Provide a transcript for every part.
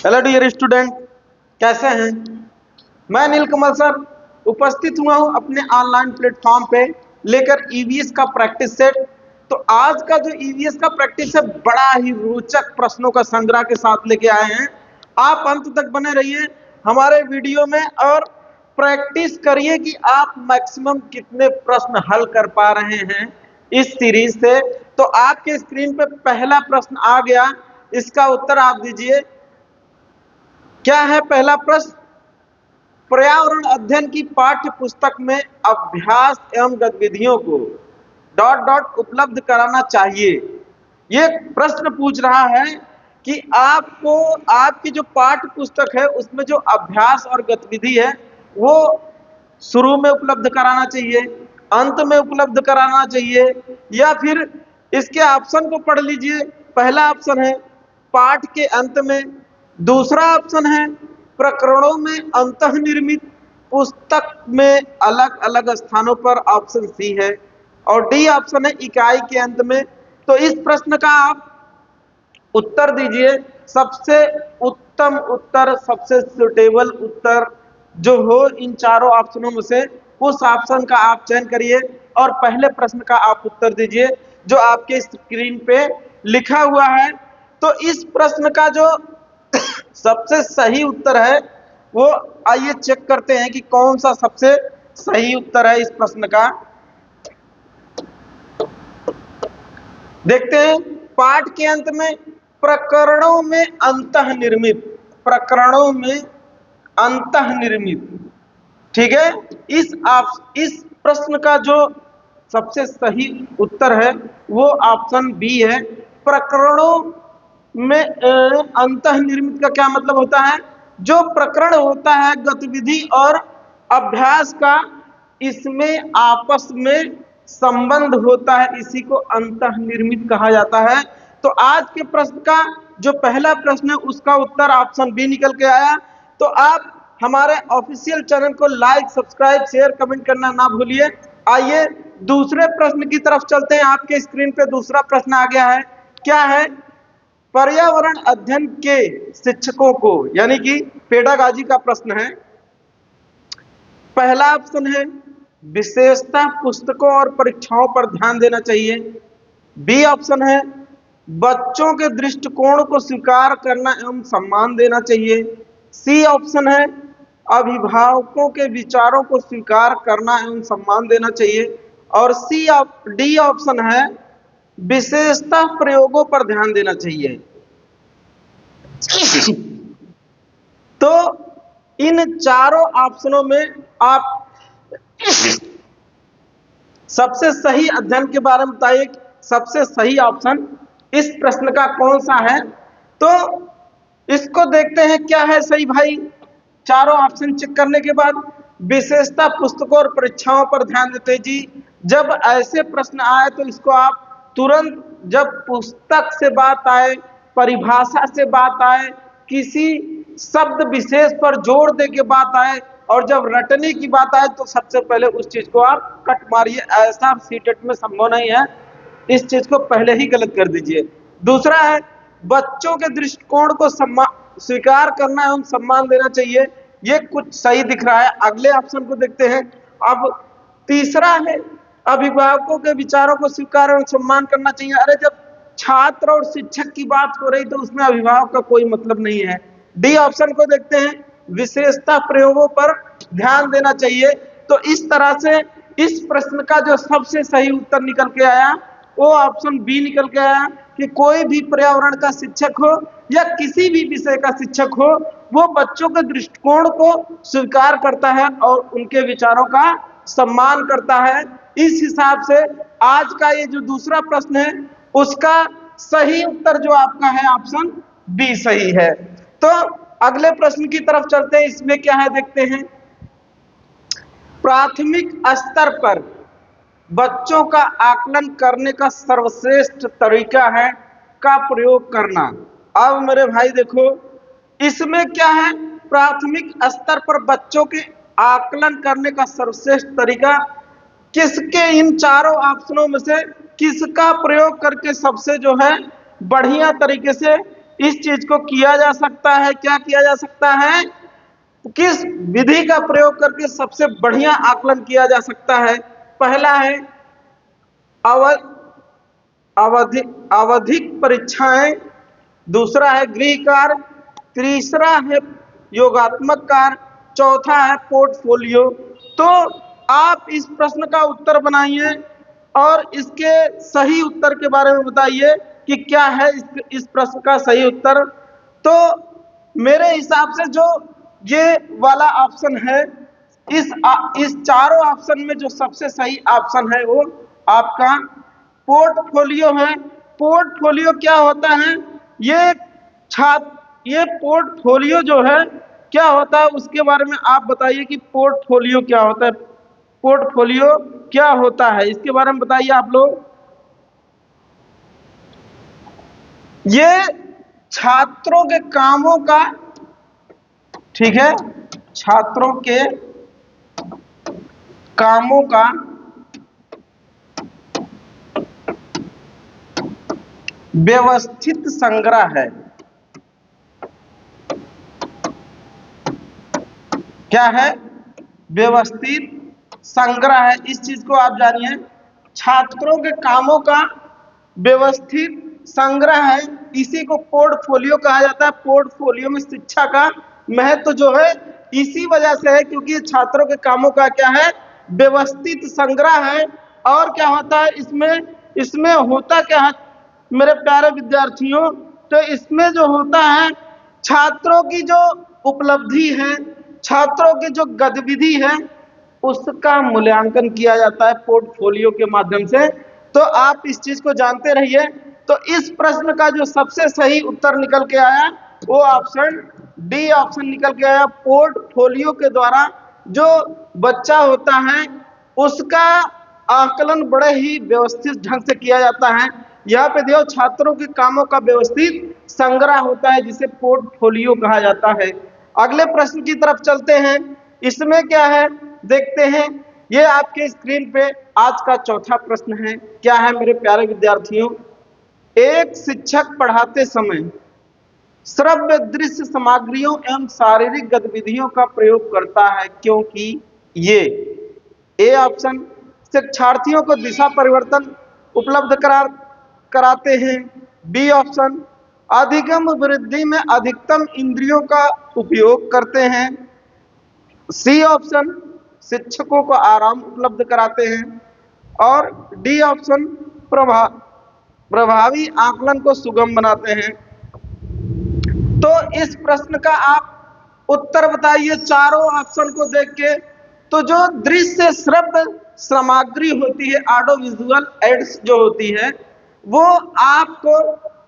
Hello dear student, कैसे हैं? मैं नीलकमल सर उपस्थित हुआ हूं अपने ऑनलाइन प्लेटफॉर्म पे लेकर ईवीएस का प्रैक्टिस सेट। तो आज का जो ईवीएस का प्रैक्टिस है बड़ा ही रोचक प्रश्नों का संग्रह के साथ लेके आए हैं। आप अंत तक बने रहिए हमारे वीडियो में और प्रैक्टिस करिए कि आप मैक्सिमम कितने प्रश्न हल कर पा रहे हैं इस सीरीज से। तो आपके स्क्रीन पे पहला प्रश्न आ गया, इसका उत्तर आप दीजिए। क्या है पहला प्रश्न? पर्यावरण अध्ययन की पाठ्य पुस्तक में अभ्यास एवं गतिविधियों को डॉट डॉट उपलब्ध कराना चाहिए। ये प्रश्न पूछ रहा है कि आपको आपकी जो पाठ्य पुस्तक है उसमें जो अभ्यास और गतिविधि है वो शुरू में उपलब्ध कराना चाहिए, अंत में उपलब्ध कराना चाहिए, या फिर इसके ऑप्शन को पढ़ लीजिए। पहला ऑप्शन है पाठ के अंत में, दूसरा ऑप्शन है प्रकरणों में अंतःनिर्मित पुस्तक में अलग अलग स्थानों पर, ऑप्शन सी है, और डी ऑप्शन है इकाई के अंत में। तो इस प्रश्न का आप उत्तर दीजिए। सबसे उत्तम उत्तर, सबसे सुटेबल उत्तर जो हो इन चारों ऑप्शनों में से उस ऑप्शन का आप चयन करिए और पहले प्रश्न का आप उत्तर दीजिए जो आपके स्क्रीन पे लिखा हुआ है। तो इस प्रश्न का जो सबसे सही उत्तर है वो आइए चेक करते हैं कि कौन सा सबसे सही उत्तर है इस प्रश्न का। देखते हैं, पाठ के अंत में प्रकरणों में अंतःनिर्मित, प्रकरणों में अंतःनिर्मित, ठीक है। इस प्रश्न का जो सबसे सही उत्तर है वो ऑप्शन बी है। प्रकरणों में अंतःनिर्मित का क्या मतलब होता है? जो प्रकरण होता है गतिविधि और अभ्यास का, इसमें आपस में संबंध होता है, इसी को अंतःनिर्मित कहा जाता है। तो आज के प्रश्न का जो पहला प्रश्न है उसका उत्तर ऑप्शन बी निकल के आया। तो आप हमारे ऑफिशियल चैनल को लाइक, सब्सक्राइब, शेयर, कमेंट करना ना भूलिए। आइए दूसरे प्रश्न की तरफ चलते हैं। आपके स्क्रीन पे दूसरा प्रश्न आ गया है। क्या है? पर्यावरण अध्ययन के शिक्षकों को, यानी कि पेडागॉजी का प्रश्न है। पहला ऑप्शन है विशेषता पुस्तकों और परीक्षाओं पर ध्यान देना चाहिए। बी ऑप्शन है बच्चों के दृष्टिकोण को स्वीकार करना एवं सम्मान देना चाहिए। सी ऑप्शन है अभिभावकों के विचारों को स्वीकार करना एवं सम्मान देना चाहिए। और डी ऑप्शन है विशेषता प्रयोगों पर ध्यान देना चाहिए। तो इन चारों ऑप्शनों में आप सबसे सही अध्ययन के बारे में बताइए, सबसे सही ऑप्शन इस प्रश्न का कौन सा है। तो इसको देखते हैं क्या है सही भाई। चारों ऑप्शन चेक करने के बाद विशेषता पुस्तकों और परीक्षाओं पर ध्यान देते जी। जब ऐसे प्रश्न आए तो इसको आप तुरंत, जब पुस्तक से बात आए, परिभाषा से बात आए, किसी शब्द विशेष पर जोर दे के बात आए, और जब रटने की बात आए तो सबसे पहले उस चीज को आप कट मारिए। ऐसा सीटेट में संभव नहीं है, इस चीज को पहले ही गलत कर दीजिए। दूसरा है बच्चों के दृष्टिकोण को स्वीकार करना एवं सम्मान देना चाहिए। ये कुछ सही दिख रहा है। अगले ऑप्शन को देखते हैं। अब तीसरा है अभिभावकों के विचारों को स्वीकार एवं सम्मान करना चाहिए। अरे जब छात्र और शिक्षक की बात हो रही तो उसमें अभिभावक का कोई मतलब नहीं है। डी ऑप्शन को देखते हैं, विशेषता प्रयोगों पर ध्यान देना चाहिए। तो इस तरह से इस प्रश्न का जो सबसे सही उत्तर निकल के आया वो ऑप्शन बी निकल के आया कि कोई भी पर्यावरण का शिक्षक हो या किसी भी विषय का शिक्षक हो, वो बच्चों के दृष्टिकोण को स्वीकार करता है और उनके विचारों का सम्मान करता है। इस हिसाब से आज का ये जो दूसरा प्रश्न है उसका सही उत्तर जो आपका है ऑप्शन बी सही है। तो अगले प्रश्न की तरफ चलते हैं। इसमें क्या है देखते हैं। प्राथमिक स्तर पर बच्चों का आकलन करने का सर्वश्रेष्ठ तरीका है का प्रयोग करना। अब मेरे भाई देखो, इसमें क्या है, प्राथमिक स्तर पर बच्चों के आकलन करने का सर्वश्रेष्ठ तरीका किसके, इन चारों ऑप्शनों में से किसका प्रयोग करके सबसे जो है बढ़िया तरीके से इस चीज को किया जा सकता है। क्या किया जा सकता है? किस विधि का प्रयोग करके सबसे बढ़िया आकलन किया जा सकता है? पहला है आवधिक परीक्षाएं, दूसरा है गृह कार्य, तीसरा है योगात्मक कार्य, चौथा है पोर्टफोलियो। तो आप इस प्रश्न का उत्तर बनाइए और इसके सही उत्तर के बारे में बताइए कि क्या है इस प्रश्न का सही उत्तर। तो मेरे हिसाब से जो ये वाला ऑप्शन है, इस चारों ऑप्शन में जो सबसे सही ऑप्शन है वो आपका पोर्टफोलियो है। पोर्टफोलियो क्या होता है? ये पोर्टफोलियो जो है क्या होता है उसके बारे में आप बताइए कि पोर्टफोलियो क्या होता है। पोर्टफोलियो क्या होता है इसके बारे में बताइए आप लोग। ये छात्रों के कामों का, ठीक है, छात्रों के कामों का व्यवस्थित संग्रह है। क्या है? व्यवस्थित संग्रह है। इस चीज को आप जानिए, छात्रों के कामों का व्यवस्थित संग्रह है। इसी को पोर्टफोलियो कहा जाता है। पोर्टफोलियो में शिक्षा का महत्व जो है इसी वजह से है क्योंकि छात्रों के कामों का क्या है? व्यवस्थित संग्रह है। और क्या होता है इसमें होता क्या है मेरे प्यारे विद्यार्थियों? तो इसमें जो होता है छात्रों की जो उपलब्धि है, छात्रों की जो गतिविधि है, उसका मूल्यांकन किया जाता है पोर्टफोलियो के माध्यम से। तो आप इस चीज को जानते रहिए। तो इस प्रश्न का जो सबसे सही उत्तर निकल के आया वो ऑप्शन डी ऑप्शन निकल के आया। पोर्टफोलियो के द्वारा जो बच्चा होता है उसका आकलन बड़े ही व्यवस्थित ढंग से किया जाता है। यहाँ पे देखो छात्रों के कामों का व्यवस्थित संग्रह होता है जिसे पोर्टफोलियो कहा जाता है। अगले प्रश्न की तरफ चलते हैं। इसमें क्या है देखते हैं। ये आपके स्क्रीन पे आज का चौथा प्रश्न है। क्या है मेरे प्यारे विद्यार्थियों? एक शिक्षक पढ़ाते समय श्रव्य दृश्य सामग्रियों एवं शारीरिक गतिविधियों का प्रयोग करता है क्योंकि ये ए ऑप्शन शिक्षार्थियों को दिशा परिवर्तन उपलब्ध कराते हैं, बी ऑप्शन अधिगम वृद्धि में अधिकतम इंद्रियों का उपयोग करते हैं, सी ऑप्शन शिक्षकों को आराम उपलब्ध कराते हैं और डी ऑप्शन प्रभावी आकलन को सुगम बनाते हैं। तो इस प्रश्न का आप उत्तर बताइए चारों ऑप्शन को देख के। तो जो दृश्य श्रव्य सामग्री होती है, ऑडियो विजुअल एड्स जो होती है, वो आपको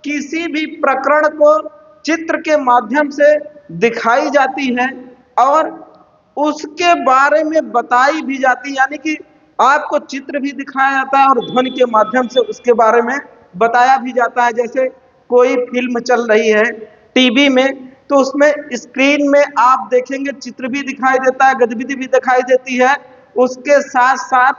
किसी भी प्रकरण को चित्र के माध्यम से दिखाई जाती है और उसके बारे में बताई भी जाती है। यानी कि आपको चित्र भी दिखाया जाता है और ध्वनि के माध्यम से उसके बारे में बताया भी जाता है। जैसे कोई फिल्म चल रही है टीवी में तो उसमें स्क्रीन में आप देखेंगे चित्र भी दिखाई देता है, गतिविधि भी दिखाई देती है, उसके साथ साथ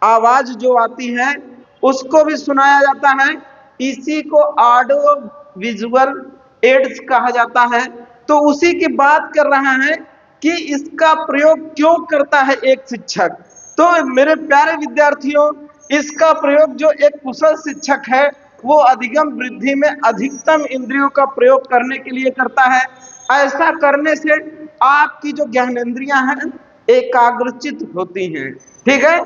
आवाज जो आती है उसको भी सुनाया जाता है। इसी को ऑडियो विजुअल एड्स कहा जाता है। तो उसी की बात कर रहे हैं कि इसका प्रयोग क्यों करता है एक शिक्षक। तो मेरे प्यारे विद्यार्थियों, इसका प्रयोग जो एक कुशल शिक्षक है वो अधिगम वृद्धि में अधिकतम इंद्रियों का प्रयोग करने के लिए करता है। ऐसा करने से आपकी जो ज्ञानेंद्रियां हैं एकाग्रचित होती हैं। ठीक है,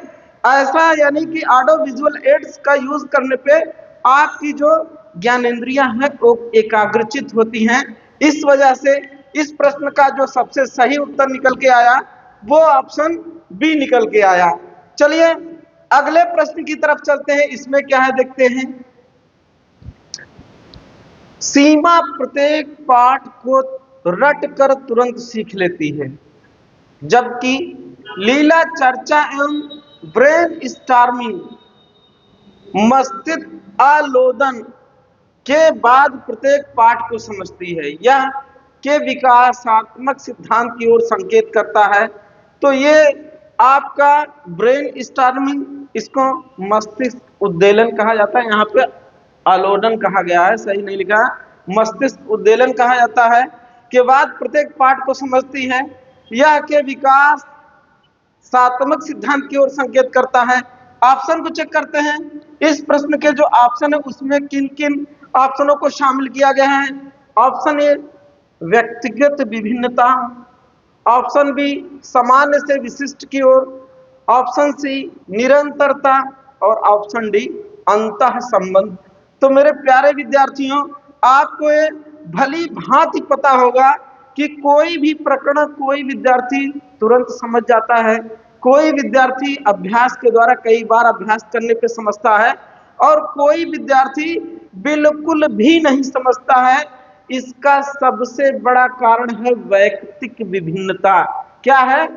ऐसा यानी कि ऑडियो विजुअल एड्स का यूज करने पे आपकी जो ज्ञानेंद्रियां हैं वो एकाग्रचित होती हैं। इस वजह से इस प्रश्न का जो सबसे सही उत्तर निकल के आया वो ऑप्शन बी निकल के आया। चलिए अगले प्रश्न की तरफ चलते हैं। इसमें क्या है देखते हैं। सीमा प्रत्येक पाठ को रट कर तुरंत सीख लेती है जबकि लीला चर्चा एवं ब्रेन स्टॉर्मिंग मस्तिष्क आलोदन के बाद प्रत्येक पाठ को समझती है। यह के विकासात्मक सिद्धांत की ओर संकेत करता है। तो ये आपका ब्रेन स्टॉर्मिंग, इसको मस्तिष्क उद्वेलन कहा जाता है, यहाँ पे आलोडन कहा गया है, सही नहीं लिखा। मस्तिष्क उद्वेलन कहा जाता है, के बाद प्रत्येक पाठ को समझती है। यह के विकास सात्मक सिद्धांत की ओर संकेत करता है। ऑप्शन को चेक करते हैं। इस प्रश्न के जो ऑप्शन है उसमें किन किन ऑप्शनों को शामिल किया गया है। ऑप्शन ए व्यक्तिगत विभिन्नता, ऑप्शन बी सामान्य से विशिष्ट की ओर, ऑप्शन सी निरंतरता और ऑप्शन डी अंतः संबंध। तो मेरे प्यारे विद्यार्थियों, आपको ये भली भांति पता होगा कि कोई भी प्रकरण कोई विद्यार्थी तुरंत समझ जाता है, कोई विद्यार्थी अभ्यास के द्वारा कई बार अभ्यास करने पे समझता है, और कोई विद्यार्थी बिल्कुल भी नहीं समझता है। इसका सबसे बड़ा कारण है वैयक्तिक विभिन्नता। क्या है?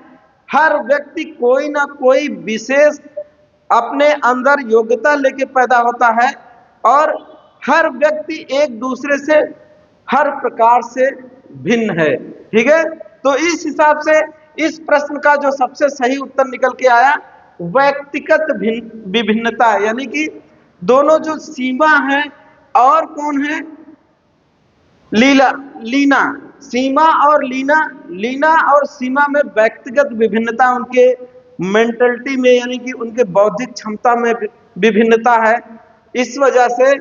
हर व्यक्ति कोई ना कोई विशेष अपने अंदर योग्यता लेके पैदा होता है, और हर व्यक्ति एक दूसरे से हर प्रकार से भिन्न है। ठीक है, तो इस हिसाब से इस प्रश्न का जो सबसे सही उत्तर निकल के आया व्यक्तिगत विभिन्नता, यानी कि दोनों जो सीमा है, और कौन है? लीना, सीमा और लीना और सीमा में व्यक्तिगत विभिन्नता, उनके मेंटलिटी में यानी कि उनके बौद्धिक क्षमता में विभिन्नता है। इस वजह से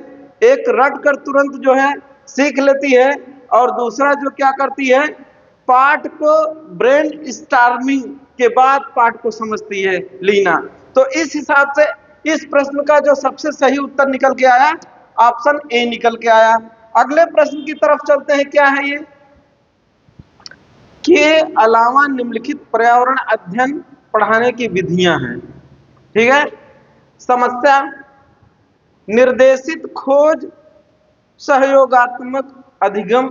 एक रट कर तुरंत जो है सीख लेती है, और दूसरा जो क्या करती है, पाठ को ब्रेन स्टॉर्मिंग के बाद पाठ को समझती है, लीना। तो इस हिसाब से इस प्रश्न का जो सबसे सही उत्तर निकल के आया ऑप्शन ए निकल के आया। अगले प्रश्न की तरफ चलते हैं। क्या है ये? के अलावा निम्नलिखित पर्यावरण अध्ययन पढ़ाने की विधियां हैं। ठीक है, समस्या, निर्देशित खोज, सहयोगात्मक अधिगम,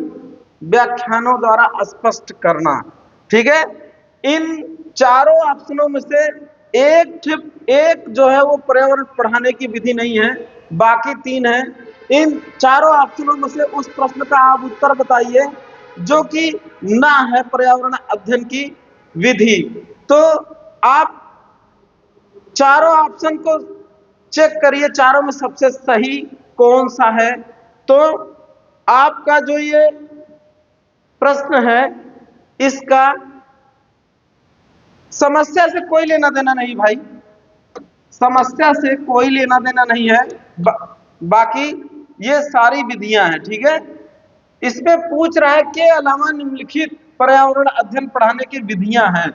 व्याख्यानों द्वारा स्पष्ट करना। ठीक है, इन चारों ऑप्शनों में से एक जो है वो पर्यावरण पढ़ाने की विधि नहीं है, बाकी तीन है। इन चारों ऑप्शनों में से उस प्रश्न का आप उत्तर बताइए जो कि ना है पर्यावरण अध्ययन की विधि। तो आप चारों ऑप्शन को चेक करिए, चारों में सबसे सही कौन सा है। तो आपका जो ये प्रश्न है इसका समस्या से कोई लेना देना नहीं भाई, समस्या से कोई लेना देना नहीं है। बाकी ये सारी विधियां हैं। ठीक है, इसमें पूछ रहा है के अलावा निम्नलिखित पर्यावरण अध्ययन पढ़ाने की विधियां हैं।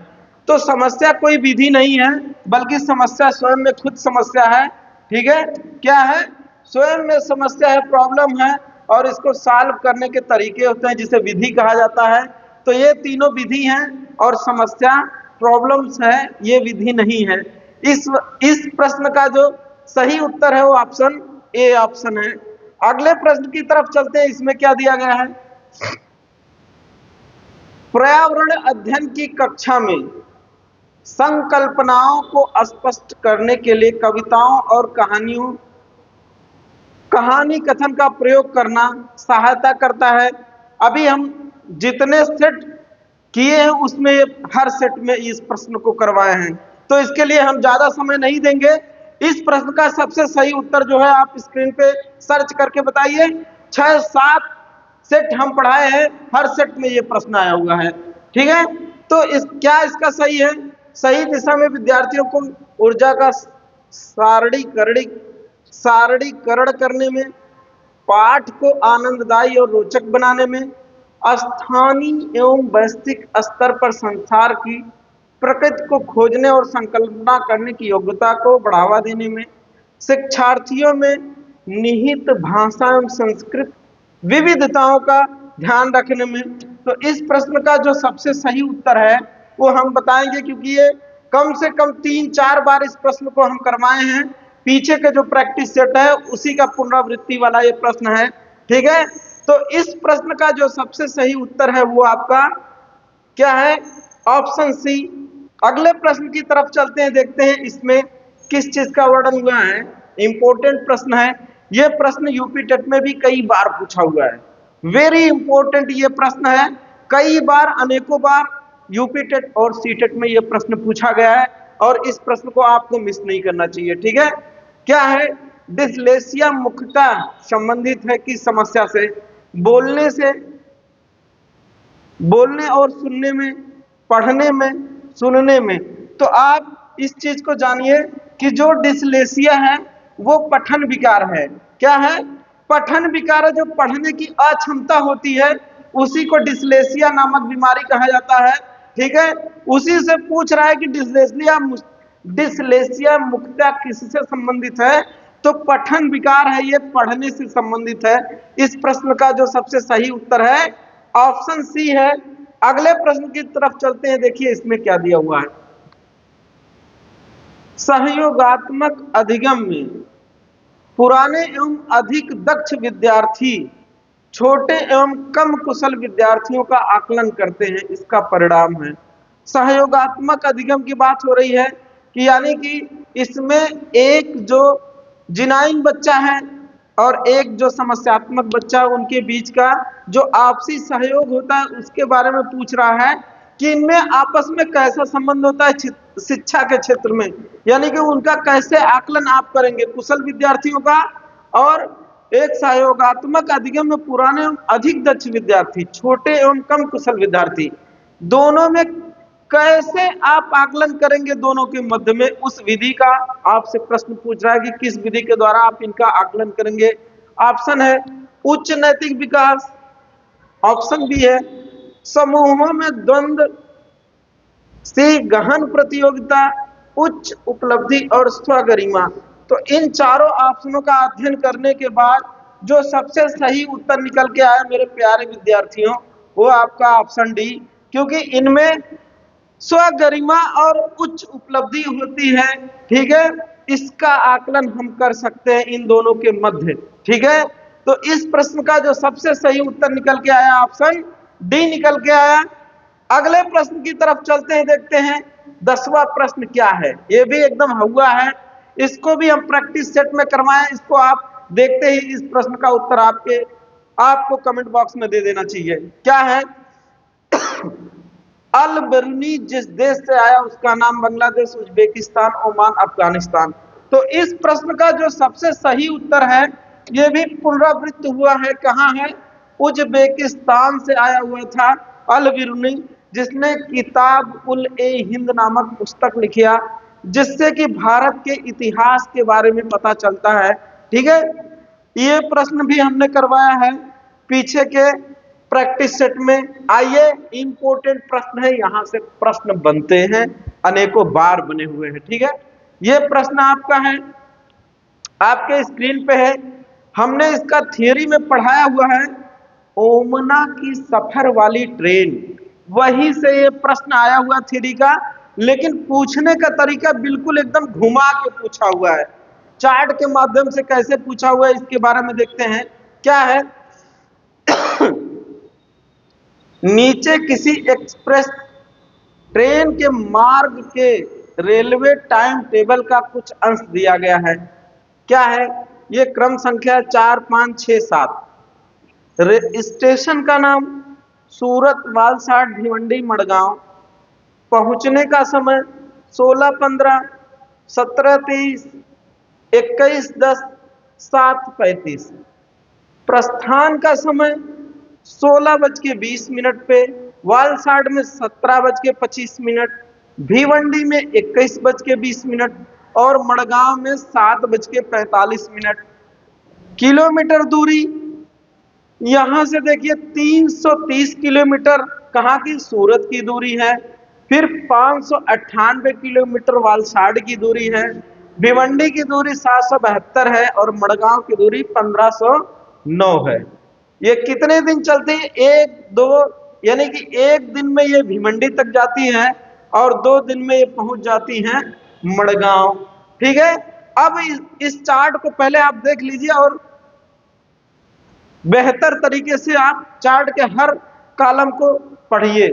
तो समस्या कोई विधि नहीं है, बल्कि समस्या स्वयं में खुद समस्या है। ठीक है, क्या है? स्वयं में समस्या है, प्रॉब्लम है, और इसको सॉल्व करने के तरीके होते हैं जिसे विधि कहा जाता है। तो ये तीनों विधि हैं, और समस्या प्रॉब्लम्स है, ये विधि नहीं है। इस प्रश्न का जो सही उत्तर है वो ऑप्शन ए ऑप्शन है। अगले प्रश्न की तरफ चलते हैं। इसमें क्या दिया गया है? पर्यावरण अध्ययन की कक्षा में संकल्पनाओं को स्पष्ट करने के लिए कविताओं और कहानी कथन का प्रयोग करना सहायता करता है। अभी हम जितने सेट किए हैं उसमें हर सेट में इस प्रश्न को करवाए हैं, तो इसके लिए हम ज्यादा समय नहीं देंगे। इस प्रश्न का सबसे सही उत्तर जो है आप स्क्रीन पे सर्च करके बताइए। 6-7 सेट हम पढ़ाए हैं, हर सेट में ये प्रश्न आया हुआ है। ठीक है, तो क्या इसका सही है? सही दिशा में विद्यार्थियों को ऊर्जा का सारणीकरण करने में, पाठ को आनंददायी और रोचक बनाने में, स्थानीय एवं वैश्विक स्तर पर संसार की प्रकृति को खोजने और संकल्पना करने की योग्यता को बढ़ावा देने में, शिक्षार्थियों में निहित भाषा एवं संस्कृत विविधताओं का ध्यान रखने में। तो इस प्रश्न का जो सबसे सही उत्तर है वो हम बताएंगे, क्योंकि ये कम से कम 3-4 बार इस प्रश्न को हम करवाए हैं। पीछे के जो प्रैक्टिस सेट है उसी का पुनरावृत्ति वाला ये प्रश्न है। ठीक है, तो इस प्रश्न का जो सबसे सही उत्तर है वो आपका क्या है? Option C. अगले प्रश्न की तरफ चलते हैं, देखते हैं इसमें किस चीज का वर्णन हुआ है। इंपॉर्टेंट प्रश्न है ये। प्रश्न यूपी टेट में भी कई बार पूछा हुआ है, वेरी इंपॉर्टेंट ये प्रश्न है। कई बार, अनेकों बार यूपी टेट और सी टेट में ये प्रश्न पूछा गया है, और इस प्रश्न को आपको मिस नहीं करना चाहिए। ठीक है, क्या है? डिस्लेक्सिया मुख्यतः संबंधित है किस समस्या से? बोलने से, बोलने और सुनने में, पढ़ने में, सुनने में। तो आप इस चीज को जानिए कि जो डिसलेसिया है वो पठन विकार है। क्या है? पठन विकार है। जो पढ़ने की अक्षमता होती है उसी को डिसलेसिया नामक बीमारी कहा जाता है। ठीक है, उसी से पूछ रहा है कि डिसलेसिया मुख्यतः किससे संबंधित है? तो पठन विकार है, ये पढ़ने से संबंधित है। इस प्रश्न का जो सबसे सही उत्तर है ऑप्शन सी है। अगले प्रश्न की तरफ चलते हैं, देखिए इसमें क्या दिया हुआ है। सहयोगात्मक अधिगम में पुराने एवं अधिक दक्ष विद्यार्थी छोटे एवं कम कुशल विद्यार्थियों का आकलन करते हैं, इसका परिणाम है। सहयोगात्मक अधिगम की बात हो रही है कि यानी कि इसमें एक जो जिनाइन बच्चा है और एक जो समस्यात्मक बच्चा है, उनके बीच का जो आपसी सहयोग होता है उसके बारे में पूछ रहा है कि इनमें आपस में कैसा संबंध होता है शिक्षा के क्षेत्र में, यानी कि उनका कैसे आकलन आप करेंगे कुशल विद्यार्थियों का। और एक सहयोगात्मक अधिगम में पुराने एवं अधिक दक्ष विद्यार्थी छोटे एवं कम कुशल विद्यार्थी दोनों में कैसे आप आकलन करेंगे, दोनों के मध्य में उस विधि का आपसे प्रश्न पूछ रहा है कि किस विधि के द्वारा आप इनका आकलन करेंगे। ऑप्शन है उच्च नैतिक विकास, ऑप्शन बी है समूहों में द्वंद्व, सी गहन प्रतियोगिता, उच्च उपलब्धि और स्वगरिमा। तो इन चारों ऑप्शनों का अध्ययन करने के बाद जो सबसे सही उत्तर निकल के आया मेरे प्यारे विद्यार्थियों, वो आपका ऑप्शन डी, क्योंकि इनमें स्वगरिमा और उच्च उपलब्धि होती है। ठीक है, इसका आकलन हम कर सकते हैं इन दोनों के मध्य। ठीक है, तो इस प्रश्न का जो सबसे सही उत्तर निकल के आया ऑप्शन डी निकल के आया। अगले प्रश्न की तरफ चलते हैं, देखते हैं 10वां प्रश्न क्या है। ये भी एकदम हुआ है, इसको भी हम प्रैक्टिस सेट में करवाएं। इसको आप देखते ही इस प्रश्न का उत्तर आपको कमेंट बॉक्स में दे देना चाहिए। क्या है? अल बिरूनी जिस देश से आया उसका नाम बांग्लादेश, उज्बेकिस्तान, ओमान, अफगानिस्तान। तो इस प्रश्न का जो सबसे सही उत्तर है यह भी पुनरावृत्त हुआ है। कहां है? उज्बेकिस्तान से आया हुआ था अल बिरूनी, जिसने किताब उल ए हिंद नामक पुस्तक लिखा, जिससे कि भारत के इतिहास के बारे में पता चलता है। ठीक है, ये प्रश्न भी हमने करवाया है पीछे के प्रैक्टिस सेट में। आइए, इंपॉर्टेंट प्रश्न है, यहां से प्रश्न बनते हैं, अनेकों बार बने हुए हैं। ठीक है, ये प्रश्न आपका है, आपके स्क्रीन पे है। हमने इसका थियरी में पढ़ाया हुआ है, ओमना की सफर वाली ट्रेन, वहीं से ये प्रश्न आया हुआ थ्योरी का, लेकिन पूछने का तरीका बिल्कुल एकदम घुमा के पूछा हुआ है। चार्ट के माध्यम से कैसे पूछा हुआ है इसके बारे में देखते हैं। क्या है? नीचे किसी एक्सप्रेस ट्रेन के मार्ग के रेलवे टाइम टेबल का कुछ अंश दिया गया है। क्या है? ये क्रम संख्या 4, 5, 6, 7। स्टेशन का नाम सूरत, वालसाड, भिवंडी, मड़गांव। पहुंचने का समय 16:15, 17:30, 21:10, 7:35। प्रस्थान का समय 16:20 पे, वालसाड में 17:25, भिवंडी में 21:20 और मड़गांव में 7:45। किलोमीटर दूरी यहां से देखिए 330 किलोमीटर कहां की? सूरत की दूरी है। फिर 598 किलोमीटर वालसाड की दूरी है। भिवंडी की दूरी 772 है और मड़गांव की दूरी 1509 है। ये कितने दिन चलती है? 1, 2, यानी कि एक दिन में ये भिवंडी तक जाती हैं और 2 दिन में ये पहुंच जाती हैं मड़गांव। ठीक है, अब इस चार्ट को पहले आप देख लीजिए और बेहतर तरीके से आप चार्ट के हर कॉलम को पढ़िए।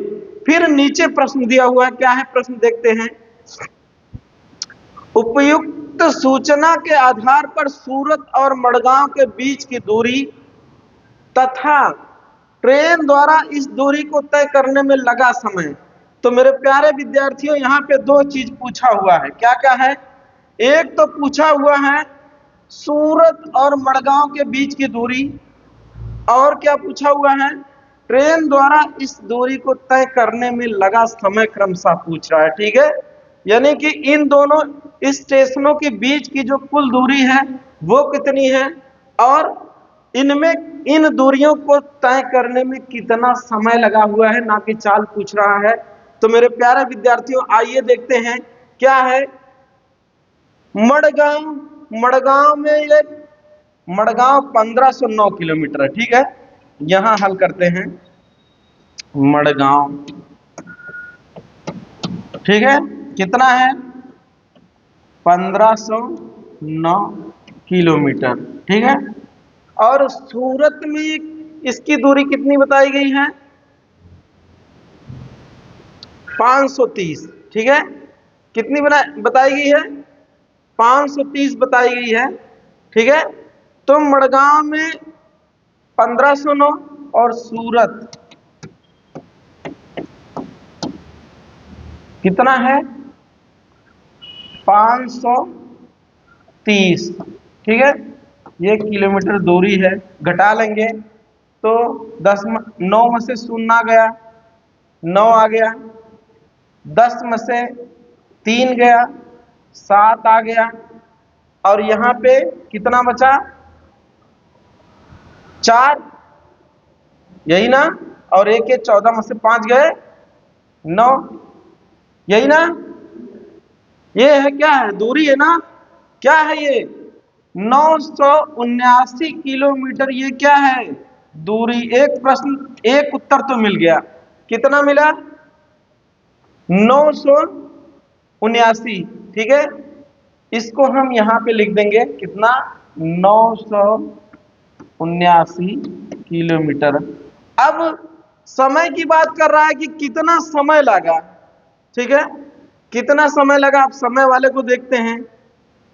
फिर नीचे प्रश्न दिया हुआ है, क्या है प्रश्न देखते हैं। उपयुक्त सूचना के आधार पर सूरत और मड़गांव के बीच की दूरी तथा ट्रेन द्वारा इस दूरी को तय करने में लगा समय। तो मेरे प्यारे विद्यार्थियों, यहां पे 2 चीज पूछा हुआ है। क्या क्या है? एक तो पूछा हुआ है सूरत और मड़गांव के बीच की दूरी, और क्या पूछा हुआ है, ट्रेन द्वारा इस दूरी को तय करने में लगा समय क्रमशः पूछ रहा है। ठीक है, यानी कि इन दोनों स्टेशनों के बीच की जो कुल दूरी है वो कितनी है, और इनमें इन दूरियों को तय करने में कितना समय लगा हुआ है, ना कि चाल पूछ रहा है। तो मेरे प्यारे विद्यार्थियों, आइए देखते हैं क्या है। मड़गांव, मड़गांव में ये मड़गांव 1509 किलोमीटर है। ठीक है, यहां हल करते हैं। मड़गांव, ठीक है, कितना है, 1509 किलोमीटर। ठीक है, और सूरत में इसकी दूरी कितनी बताई गई है, 530। ठीक है, कितनी बताई गई है, 530 बताई गई है। ठीक है, तो मड़गांव में 1509 और सूरत कितना है, 530। ठीक है, ये किलोमीटर दूरी है, घटा लेंगे तो 9 में से 0 गया, 9 आ गया, 10 में से 3 गया, 7 आ गया, और यहां पे कितना बचा, 4, यही ना, और 1 के 14 में से 5 गए, 9, यही ना, ये है, क्या है, दूरी है ना, क्या है ये, 979 किलोमीटर, ये क्या है, दूरी। एक प्रश्न, एक उत्तर तो मिल गया, कितना मिला, 979। ठीक है, इसको हम यहां पे लिख देंगे, कितना, 979 किलोमीटर। अब समय की बात कर रहा है कि कितना समय लगा। ठीक है, कितना समय लगा, आप समय वाले को देखते हैं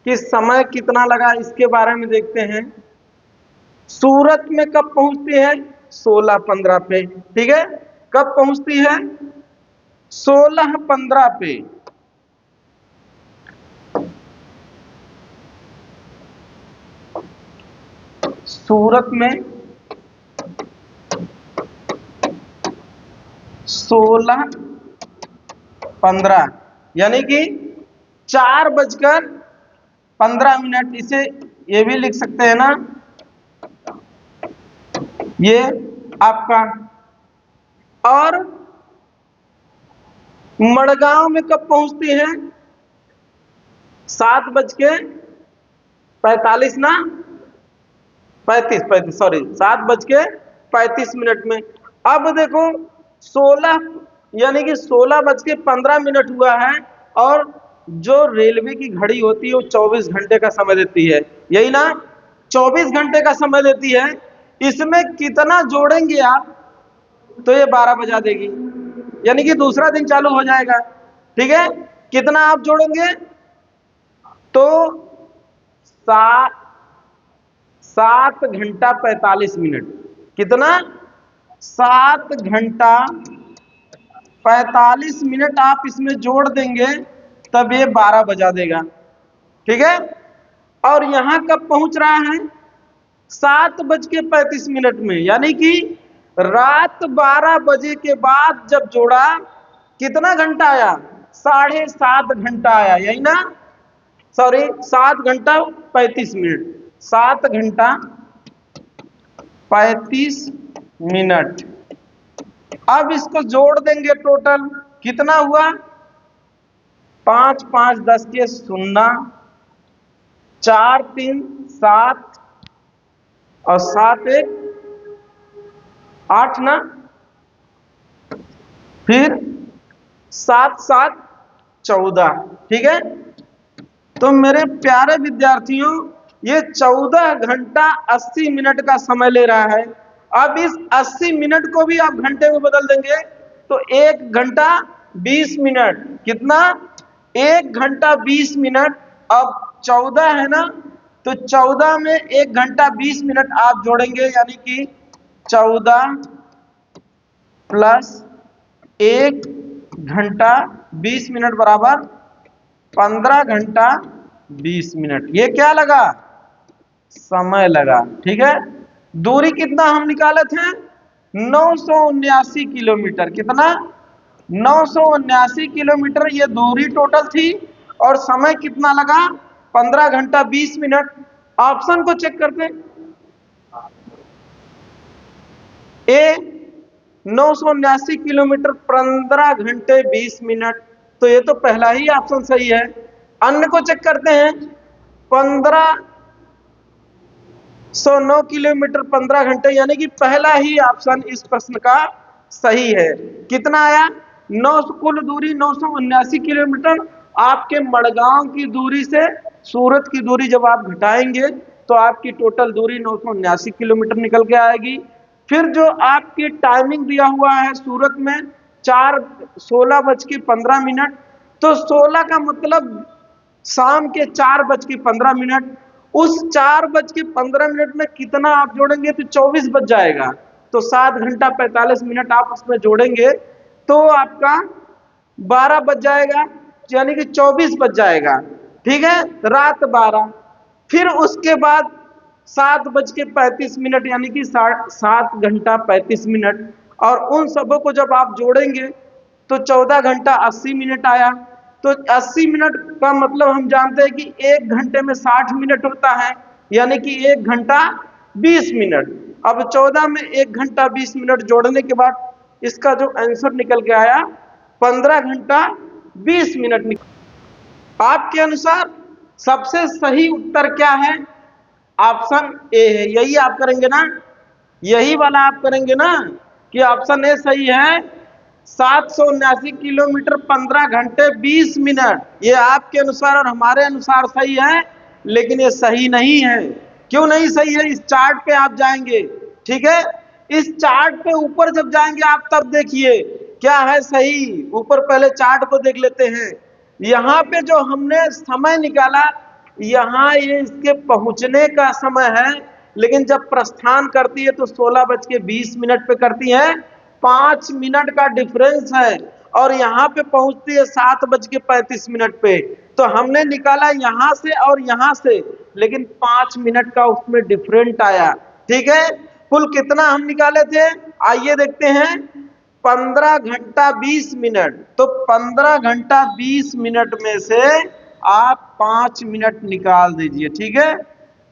कि समय कितना लगा, इसके बारे में देखते हैं। सूरत में कब पहुंचती है, 16:15 पे। ठीक है, कब पहुंचती है, 16:15 पे। सूरत में 16:15, यानी कि 4:15। इसे ये भी लिख सकते हैं ना, ये आपका। और मड़गांव में कब पहुंचती है, 7:45 ना, 35 सॉरी, 7:35 में। अब देखो 16, यानी कि 16:15 हुआ है, और जो रेलवे की घड़ी होती है वो 24 घंटे का समय देती है, यही ना, 24 घंटे का समय देती है। इसमें कितना जोड़ेंगे आप, तो ये 12 बजा देगी, यानी कि दूसरा दिन चालू हो जाएगा। ठीक है, कितना आप जोड़ेंगे, तो 7 घंटा 45 मिनट। कितना, 7 घंटा 45 मिनट आप इसमें जोड़ देंगे, तब ये 12 बजा देगा। ठीक है, और यहां कब पहुंच रहा है, 7:35 में, यानी कि रात 12 बजे के बाद जब जोड़ा, कितना घंटा आया, 7.5 घंटा आया, यही ना, सॉरी, 7 घंटा 35 मिनट, 7 घंटा 35 मिनट। अब इसको जोड़ देंगे, टोटल कितना हुआ, 5 5 10 के 0, 4 3 7, और 7 1 8 ना, फिर 7 7 14। ठीक है, तो मेरे प्यारे विद्यार्थियों, ये 14 घंटा 80 मिनट का समय ले रहा है। अब इस 80 मिनट को भी आप घंटे में बदल देंगे, तो 1 घंटा 20 मिनट, कितना, 1 घंटा 20 मिनट। अब 14 है ना, तो 14 में 1 घंटा 20 मिनट आप जोड़ेंगे, यानी कि 14 प्लस 1 घंटा 20 मिनट बराबर 15 घंटा 20 मिनट। ये क्या लगा, समय लगा। ठीक है, दूरी कितना हम निकाले थे? 979 किलोमीटर। कितना? 979 किलोमीटर ये दूरी टोटल थी। और समय कितना लगा? 15 घंटा 20 मिनट। ऑप्शन को चेक करते हैं। ए 979 किलोमीटर 15 घंटे 20 मिनट, तो ये तो पहला ही ऑप्शन सही है। अन्य को चेक करते हैं। 1509 किलोमीटर 15 घंटे, यानी कि पहला ही ऑप्शन इस प्रश्न का सही है। कितना आया? 9 कुल दूरी 979 किलोमीटर। आपके मड़गांव की दूरी से सूरत की दूरी जब आप घटाएंगे तो आपकी टोटल दूरी 979 किलोमीटर निकल के आएगी। फिर जो आपकी टाइमिंग दिया हुआ है सूरत में 16:15, तो 16 का मतलब शाम के 4:15। उस 4:15 में कितना आप जोड़ेंगे तो 24 बज जाएगा। तो 7 घंटा 45 मिनट आप उसमें जोड़ेंगे तो आपका 12 बज जाएगा, यानी कि 24 बज जाएगा। ठीक है, रात 12। फिर उसके बाद 7:35, यानी कि 7 घंटा 35 मिनट। और उन सबों को जब आप जोड़ेंगे तो 14 घंटा 80 मिनट आया। तो 80 मिनट का मतलब हम जानते हैं कि 1 घंटे में 60 मिनट होता है, यानी कि 1 घंटा 20 मिनट। अब 14 में 1 घंटा 20 मिनट जोड़ने के बाद इसका जो आंसर निकल के आया 15 घंटा 20 मिनट। आपके अनुसार सबसे सही उत्तर क्या है? ऑप्शन ए है। यही आप करेंगे ना? यही वाला आप करेंगे ना कि ऑप्शन ए सही है। 779 किलोमीटर 15 घंटे 20 मिनट, ये आपके अनुसार और हमारे अनुसार सही है, लेकिन ये सही नहीं है। क्यों नहीं सही है? इस चार्ट पे आप जाएंगे। ठीक है, इस चार्ट पे ऊपर जब जाएंगे आप तब देखिए क्या है सही। ऊपर पहले चार्ट को देख लेते हैं। यहां पे जो हमने समय निकाला, यहां ये इसके पहुंचने का समय है, लेकिन जब प्रस्थान करती है तो 16:20 पे करती है। 5 मिनट का डिफरेंस है। और यहां पे पहुंचती है 7:35 पे। तो हमने निकाला यहां से और यहां से, लेकिन 5 मिनट का उसमें डिफरेंट आया। ठीक है, कुल कितना हम निकाले थे? आइए देखते हैं। 15 घंटा 20 मिनट। तो 15 घंटा 20 मिनट में से आप 5 मिनट निकाल दीजिए। ठीक है,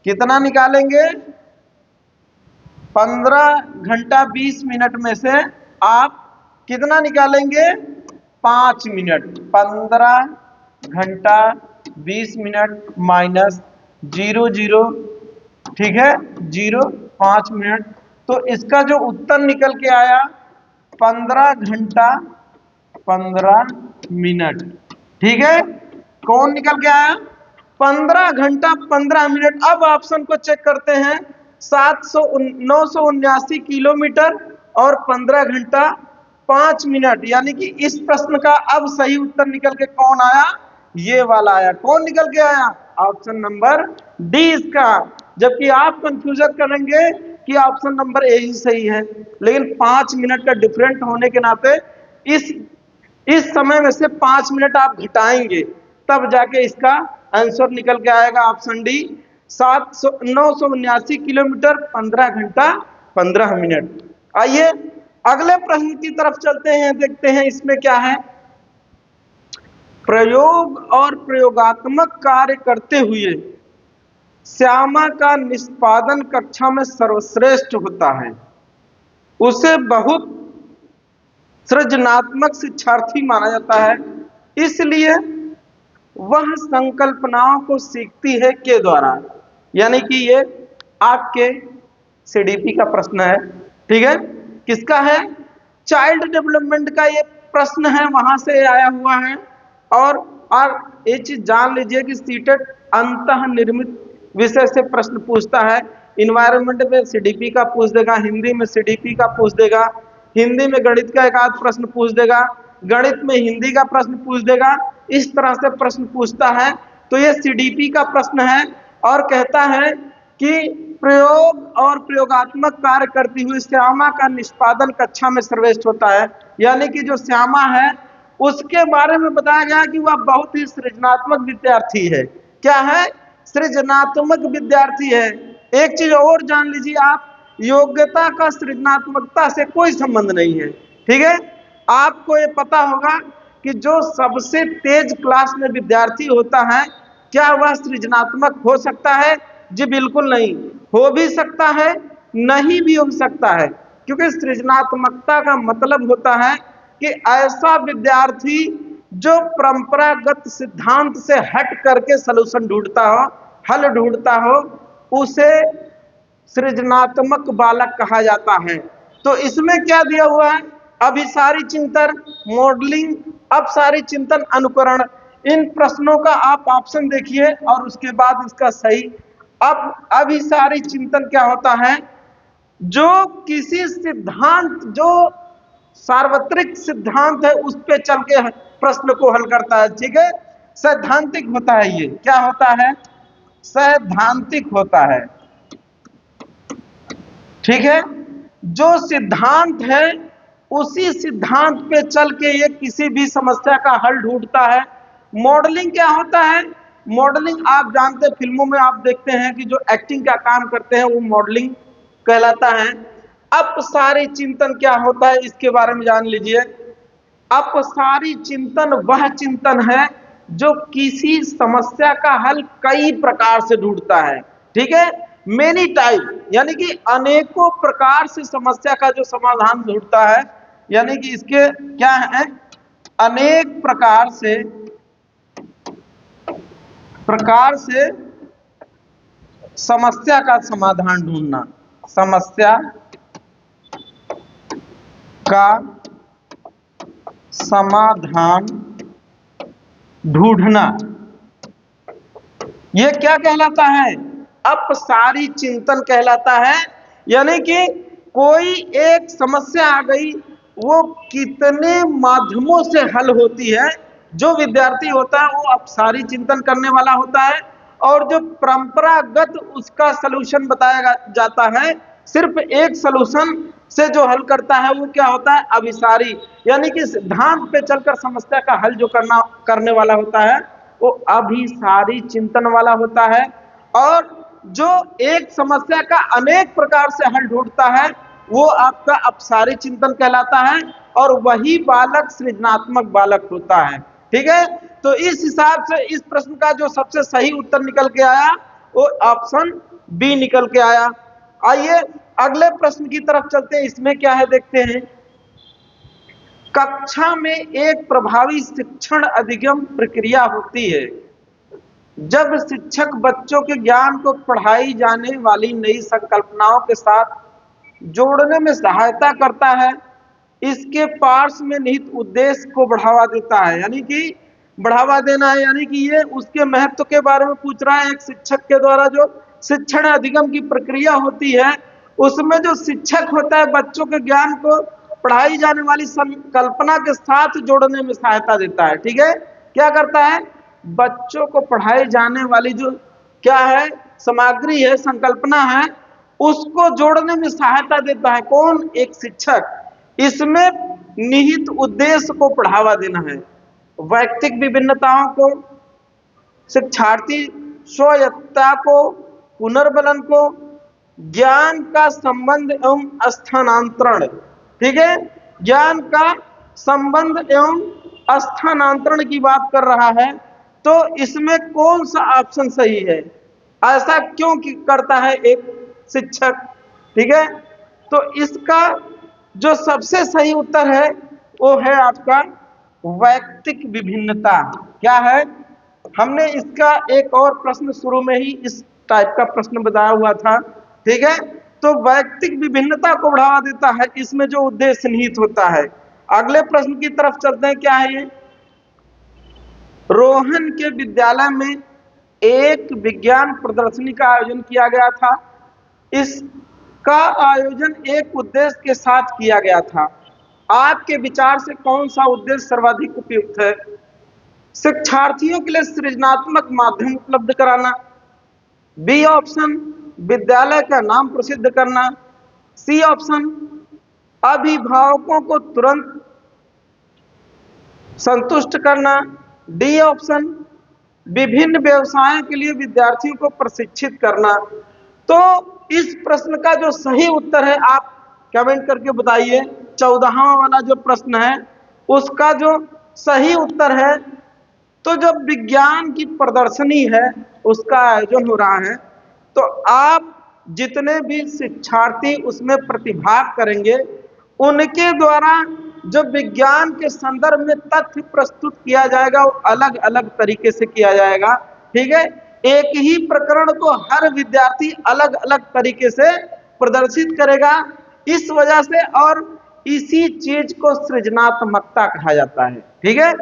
कितना निकालेंगे? 15 घंटा 20 मिनट में से आप कितना निकालेंगे? 5 मिनट। 15 घंटा 20 मिनट माइनस 0 ठीक है, 5 मिनट। तो इसका जो उत्तर निकल के आया 15 घंटा 15 मिनट। ठीक है, कौन निकल के आया? 15 घंटा 15 मिनट। अब ऑप्शन को चेक करते हैं। 979 किलोमीटर और 15 घंटा 5 मिनट, यानी कि इस प्रश्न का अब सही उत्तर निकल के कौन आया? ये वाला आया। कौन निकल के आया? ऑप्शन नंबर डी इसका। जबकि आप कंफ्यूजन करेंगे कि ऑप्शन नंबर ए ही सही है, लेकिन 5 मिनट का डिफरेंट होने के नाते इस समय में से 5 मिनट आप घटाएंगे तब जाके इसका आंसर निकल के आएगा ऑप्शन डी। 979 किलोमीटर 15 घंटा 15 मिनट। आइए अगले प्रश्न की तरफ चलते हैं, देखते हैं इसमें क्या है। प्रयोग और प्रयोगात्मक कार्य करते हुए श्यामा का निष्पादन कक्षा में सर्वश्रेष्ठ होता है। उसे बहुत सृजनात्मक शिक्षार्थी माना जाता है, इसलिए वह संकल्पनाओं को सीखती है के द्वारा। यानी कि ये आपके सीडीपी का प्रश्न है। ठीक है, किसका है? चाइल्ड डेवलपमेंट का ये प्रश्न है, वहां से आया हुआ है। और ये चीज जान लीजिए कि सीटेट अंतः निर्मित विषय से प्रश्न पूछता है। इन्वायरमेंट में सीडीपी का पूछ देगा, हिंदी में सीडीपी का पूछ देगा, हिंदी में गणित का एक आध प्रश्न पूछ देगा, गणित में हिंदी का प्रश्न पूछ देगा। इस तरह से प्रश्न पूछता है। तो ये सीडीपी का प्रश्न है और कहता है कि प्रयोग और प्रयोगात्मक कार्य करती हुई श्यामा का निष्पादन कक्षा में सर्वश्रेष्ठ होता है। यानी कि जो श्यामा है उसके बारे में बताया गया कि वह बहुत ही सृजनात्मक विद्यार्थी है। क्या है? सृजनात्मक विद्यार्थी है। एक चीज और जान लीजिए आप योग्यता का सृजनात्मकता से कोई संबंध नहीं है। ठीक है, आपको ये पता होगा कि जो सबसे तेज क्लास में विद्यार्थी होता है, क्या वह सृजनात्मक हो सकता है? जी बिल्कुल नहीं। हो भी सकता है, नहीं भी हो सकता है, क्योंकि सृजनात्मकता का मतलब होता है कि ऐसा विद्यार्थी जो परंपरागत सिद्धांत से हट करके सलूशन ढूंढता हो, हल ढूंढता हो, उसे सृजनात्मक बालक कहा जाता है। तो इसमें क्या दिया हुआ है? अभिसारी चिंतन, मॉडलिंग, अपसारी चिंतन, अनुकरण। इन प्रश्नों का आप ऑप्शन देखिए और उसके बाद इसका सही। अब अभिसारी चिंतन क्या होता है? जो किसी सिद्धांत, जो सार्वत्रिक सिद्धांत है, उस पे चल के प्रश्न को हल करता है। ठीक है, सैद्धांतिक होता है। ये क्या होता है? सैद्धांतिक होता है। ठीक है, जो सिद्धांत है उसी सिद्धांत पे चल के ये किसी भी समस्या का हल ढूंढता है। मॉडलिंग क्या होता है? मॉडलिंग आप जानते हैं, फिल्मों में आप देखते हैं कि जो एक्टिंग का काम करते हैं वो मॉडलिंग कहलाता है। अपसारी चिंतन क्या होता है, इसके बारे में जान लीजिए। अपसारी चिंतन वह चिंतन है जो किसी समस्या का हल कई प्रकार से ढूंढता है। ठीक है, मेनी टाइप, यानी कि अनेकों प्रकार से समस्या का जो समाधान ढूंढता है, यानी कि इसके क्या है? अनेक प्रकार से समस्या का समाधान ढूंढना, समस्या का समाधान ढूंढना, यह क्या कहलाता है? अपसारी चिंतन कहलाता है। यानी कि कोई एक समस्या आ गई, वो कितने माध्यमों से हल होती है। जो विद्यार्थी होता है वो अपसारी चिंतन करने वाला होता है, और जो परंपरागत उसका सलूशन बताया जाता है, सिर्फ एक सलूशन से जो हल करता है वो क्या होता है? अभिसारी, यानी कि सिद्धांत पे चलकर समस्या का हल जो करने वाला होता है वो अभिसारी चिंतन वाला होता है। और जो एक समस्या का अनेक प्रकार से हल ढूंढता है वो आपका अपसारी चिंतन कहलाता है, और वही बालक सृजनात्मक बालक होता है। ठीक है, तो इस हिसाब से इस प्रश्न का जो सबसे सही उत्तर निकल के आया वो ऑप्शन बी निकल के आया। आइए अगले प्रश्न की तरफ चलते हैं। इसमें क्या है देखते हैं। कक्षा में एक प्रभावी शिक्षण अधिगम प्रक्रिया होती है जब शिक्षक बच्चों के ज्ञान को पढ़ाई जाने वाली नई संकल्पनाओं के साथ जोड़ने में सहायता करता है, इसके पार्श्व में निहित उद्देश्य को बढ़ावा देता है। यानी कि बढ़ावा देना है, यानी कि ये उसके महत्व के बारे में पूछ रहा है। एक शिक्षक के द्वारा जो शिक्षण अधिगम की प्रक्रिया होती है, उसमें जो शिक्षक होता है बच्चों के ज्ञान को पढ़ाई जाने वाली संकल्पना के साथ जोड़ने में सहायता देता है। ठीक है, क्या करता है? बच्चों को पढ़ाई जाने वाली जो क्या है, सामग्री है, संकल्पना है, उसको जोड़ने में सहायता देता है। कौन? एक शिक्षक। इसमें निहित उद्देश्य को बढ़ावा देना है, वैयक्तिक विभिन्नताओं को, शिक्षार्थी स्वायत्तता को, पुनर्बलन को, ज्ञान का संबंध एवं स्थानांतरण। ठीक है, ज्ञान का संबंध एवं स्थानांतरण की बात कर रहा है। तो इसमें कौन सा ऑप्शन सही है? ऐसा क्यों करता है एक शिक्षक? ठीक है, तो इसका जो सबसे सही उत्तर है वो है आपका वैयक्तिक विभिन्नता। क्या है? हमने इसका एक और प्रश्न शुरू में ही इस टाइप का प्रश्न बताया हुआ था। ठीक है, तो वैयक्तिक विभिन्नता को बढ़ावा देता है, इसमें जो उद्देश्य निहित होता है। अगले प्रश्न की तरफ चलते हैं। क्या है ये? रोहन के विद्यालय में एक विज्ञान प्रदर्शनी का आयोजन किया गया था। इसका आयोजन एक उद्देश्य के साथ किया गया था। आपके विचार से कौन सा उद्देश्य सर्वाधिक उपयुक्त है? शिक्षार्थियों के लिए सृजनात्मक माध्यम उपलब्ध कराना, बी ऑप्शन विद्यालय का नाम प्रसिद्ध करना, सी ऑप्शन अभिभावकों को तुरंत संतुष्ट करना, डी ऑप्शन विभिन्न व्यवसायों के लिए विद्यार्थियों को प्रशिक्षित करना। तो इस प्रश्न का जो सही उत्तर है आप कमेंट करके बताइए। 14वां वाला जो प्रश्न है उसका जो सही उत्तर है, तो जब विज्ञान की प्रदर्शनी है उसका आयोजन हो रहा है, तो आप जितने भी शिक्षार्थी उसमें प्रतिभाग करेंगे उनके द्वारा जो विज्ञान के संदर्भ में तथ्य प्रस्तुत किया जाएगा वो अलग अलग तरीके से किया जाएगा। ठीक है, एक ही प्रकरण को हर विद्यार्थी अलग अलग तरीके से प्रदर्शित करेगा। इस वजह से और इसी चीज को सृजनात्मकता कहा जाता है। ठीक है,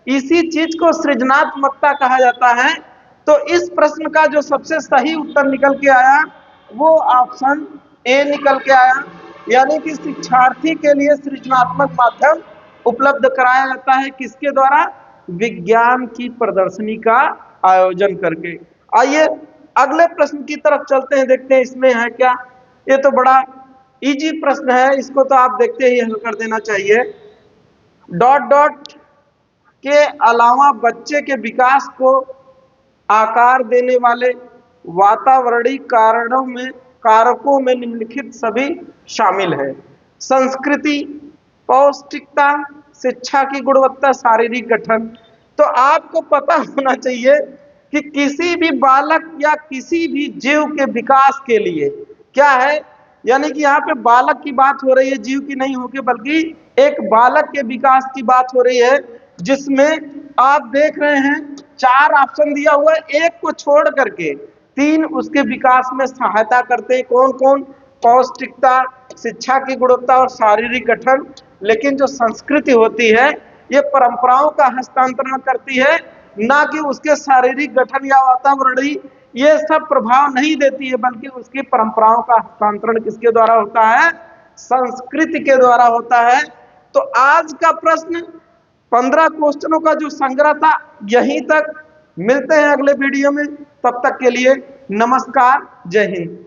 इसी चीज को सृजनात्मकता कहा जाता है। तो इस प्रश्न का जो सबसे सही उत्तर निकल के आया वो ऑप्शन ए निकल के आया, यानी कि शिक्षार्थी के लिए सृजनात्मक माध्यम उपलब्ध कराया जाता है किसके द्वारा? विज्ञान की प्रदर्शनी का आयोजन करके। आइए अगले प्रश्न की तरफ चलते हैं, देखते हैं इसमें है क्या। ये तो बड़ा इजी प्रश्न है, इसको तो आप देखते ही हल कर देना चाहिए। डॉट डॉट के अलावा बच्चे के विकास को आकार देने वाले वातावरणीय कारकों में निम्नलिखित सभी शामिल है: संस्कृति, पौष्टिकता, शिक्षा की गुणवत्ता, शारीरिक गठन। तो आपको पता होना चाहिए कि किसी भी बालक या किसी भी जीव के विकास के लिए क्या है, यानी कि यहाँ पे बालक की बात हो रही है, जीव की नहीं होगी, बल्कि एक बालक के विकास की बात हो रही है, जिसमें आप देख रहे हैं 4 ऑप्शन दिया हुआ है, एक को छोड़ करके 3 उसके विकास में सहायता करते हैं। कौन कौन? पौष्टिकता, शिक्षा की गुणवत्ता और शारीरिक गठन। लेकिन जो संस्कृति होती है ये परंपराओं का हस्तांतरण करती है, ना कि उसके शारीरिक गठन या वातावरणीय ये सब प्रभाव नहीं देती है, बल्कि उसकी परंपराओं का हस्तांतरण किसके द्वारा होता है? संस्कृति के द्वारा होता है। तो आज का प्रश्न 15 क्वेश्चनों का जो संग्रह था यहीं तक। मिलते हैं अगले वीडियो में, तब तक के लिए नमस्कार, जय हिंद।